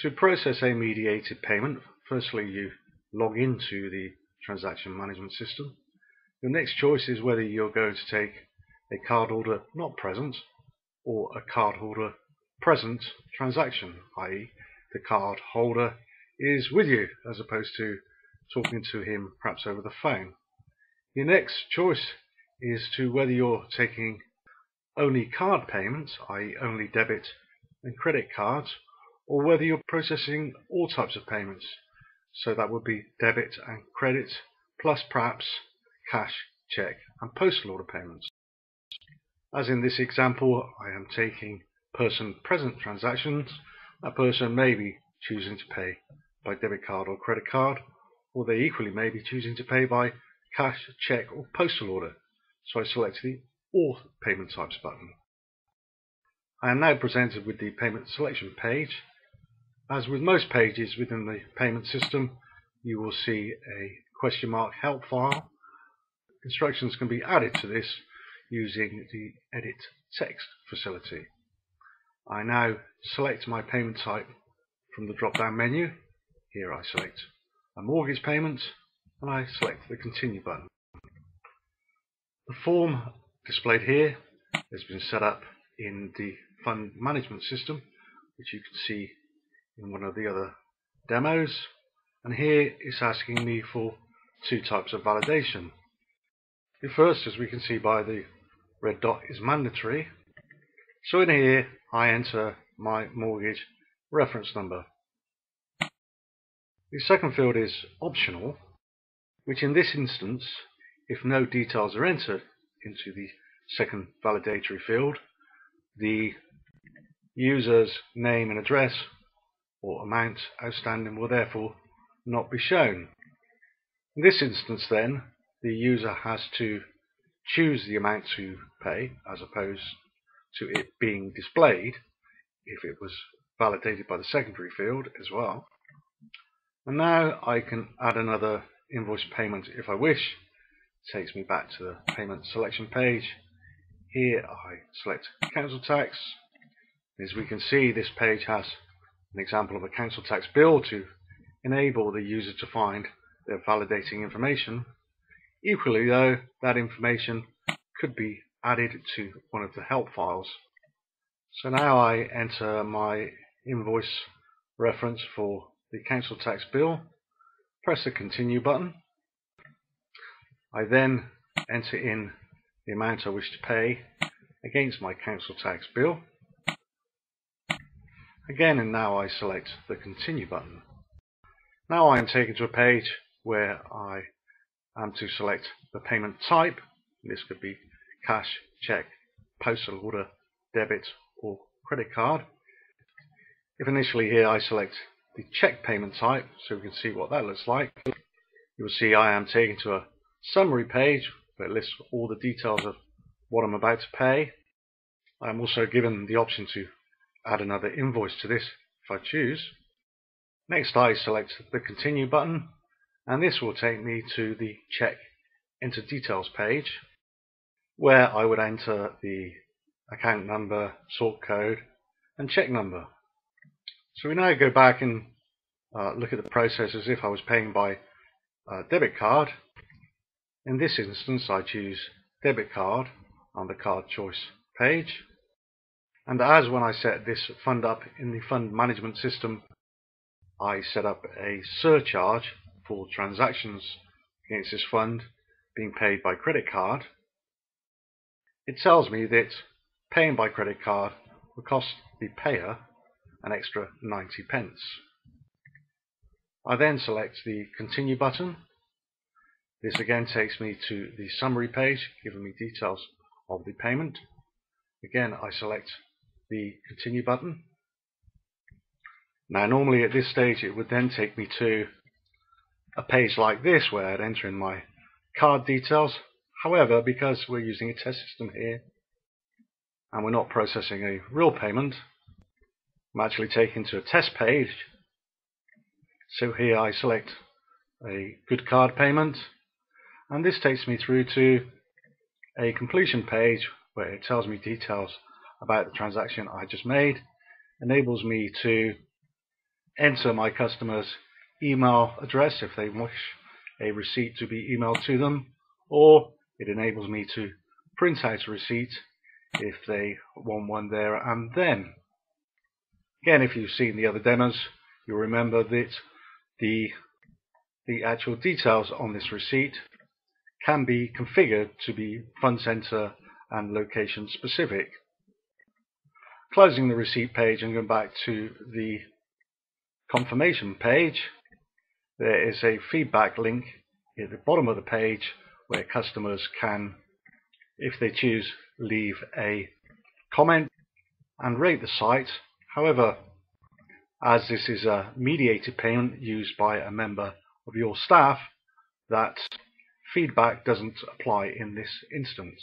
To process a mediated payment, firstly you log into the transaction management system. Your next choice is whether you're going to take a cardholder not present or a cardholder present transaction, i.e. the card holder is with you as opposed to talking to him perhaps over the phone. Your next choice is to whether you're taking only card payments, i.e. only debit and credit cards, or whether you're processing all types of payments. So that would be debit and credit, plus perhaps cash, check and postal order payments. As in this example, I am taking person present transactions. That person may be choosing to pay by debit card or credit card, or they equally may be choosing to pay by cash, check or postal order. So I select the All Payment Types button. I am now presented with the payment selection page. As with most pages within the payment system, you will see a question mark help file. Instructions can be added to this using the Edit Text facility. I now select my payment type from the drop-down menu. Here I select a mortgage payment and I select the Continue button. The form displayed here has been set up in the fund management system, which you can see in one of the other demos, and here it's asking me for two types of validation. The first, as we can see by the red dot, is mandatory. So in here I enter my mortgage reference number. The second field is optional, which in this instance, if no details are entered into the second validatory field, the user's name and address or amount outstanding will therefore not be shown. In this instance then, the user has to choose the amount to pay as opposed to it being displayed if it was validated by the secondary field as well. And now I can add another invoice payment if I wish. It takes me back to the payment selection page. Here I select council tax. As we can see, this page has an example of a council tax bill to enable the user to find their validating information. Equally though, that information could be added to one of the help files. So now I enter my invoice reference for the council tax bill, press the Continue button. I then enter in the amount I wish to pay against my council tax bill. Again, and now I select the Continue button. Now I am taken to a page where I am to select the payment type. This could be cash, check, postal order, debit or credit card. If initially here I select the check payment type, so we can see what that looks like, you will see I am taken to a summary page where it lists all the details of what I'm about to pay. I am also given the option to add another invoice to this if I choose. Next I select the Continue button, and this will take me to the Check Enter Details page where I would enter the account number, sort code and check number. So we now go back and look at the process as if I was paying by debit card. In this instance I choose debit card on the card choice page. And as when I set this fund up in the fund management system, I set up a surcharge for transactions against this fund being paid by credit card. It tells me that paying by credit card will cost the payer an extra 90p. I then select the Continue button. This again takes me to the summary page, giving me details of the payment. Again, I select the Continue button. Now normally at this stage it would then take me to a page like this where I'd enter in my card details. However, because we're using a test system here and we're not processing a real payment, I'm actually taken to a test page. So here I select a good card payment, and this takes me through to a completion page where it tells me details about the transaction I just made, enables me to enter my customer's email address if they wish a receipt to be emailed to them, or it enables me to print out a receipt if they want one there and then. Again, if you've seen the other demos, you'll remember that the actual details on this receipt can be configured to be fund center and location specific. Closing the receipt page and going back to the confirmation page, there is a feedback link at the bottom of the page where customers can, if they choose, leave a comment and rate the site. However, as this is a mediated payment used by a member of your staff, that feedback doesn't apply in this instance.